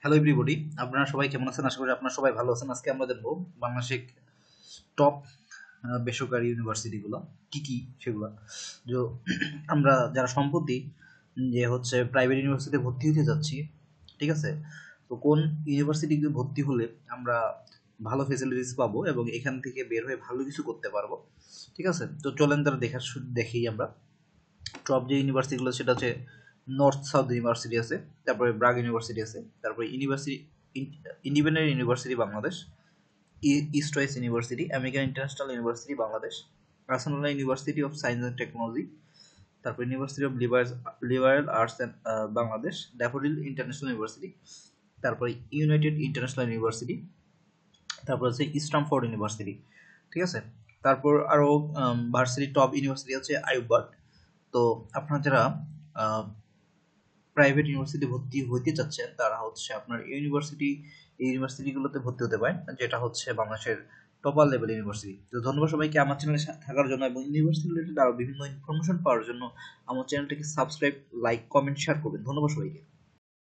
Hello everybody, আপনারা সবাই কেমন আছেন? আশা করি আপনারা সবাই ভালো আছেন। আজকে আমরা দেখবো বাংলাদেশের টপ বেসরকারি ইউনিভার্সিটিগুলো কি কি সেগুলো। যে আমরা যারা সম্প্রতি প্রাইভেট ইউনিভার্সিটিতে ভর্তি হতে যাচ্ছি, ঠিক আছে? তো কোন ইউনিভার্সিটিতে ভর্তি হলে আমরা ভালো ফেসিলিটিস পাবো এবং এখান থেকে বের হয়ে ভালো কিছু করতে পারবো, ঠিক আছে? তো চলেন তারা দেখি আমরা টপ যে ইউনিভার্সিটিগুলো সেটা হচ্ছে নর্থ সাউথ ইউনিভার্সিটি আছে, তারপরে ব্রাগ ইউনিভার্সিটি আছে, তারপরে independent university Bangladesh, east west university, American international university Bangladesh, national university of science and technology, তারপর university of liberal arts and Bangladesh, Daffodil international university, তারপরে ইউনাইটেড ইন্টারন্যাশনাল ইউনিভার্সিটি, তারপর হচ্ছে স্ট্যামফোর্ড ইউনিভার্সিটি, ঠিক আছে? তারপর আরও ভার্সিটি টপ ইউনিভার্সিটি হচ্ছে আইউবার্ট। তো আপনারা যারা প্রাইভেট ইউনিভার্সিটি ভর্তি হইতে চাচ্ছেন তারা হচ্ছে আপনার ইউনিভার্সিটিগুলোতে ভর্তি হতে পারেন, যেটা হচ্ছে বাংলাদেশের টপার লেভেল ইউনিভার্সিটি। তো ধন্যবাদ সবাইকে আমার চ্যানেলে থাকার জন্য এবং ইউনিভার্সিটি রিলেটেড আরও বিভিন্ন ইনফরমেশন পাওয়ার জন্য আমার চ্যানেলটিকে সাবস্ক্রাইব, লাইক, কমেন্ট, শেয়ার করবেন। ধন্যবাদ সবাইকে।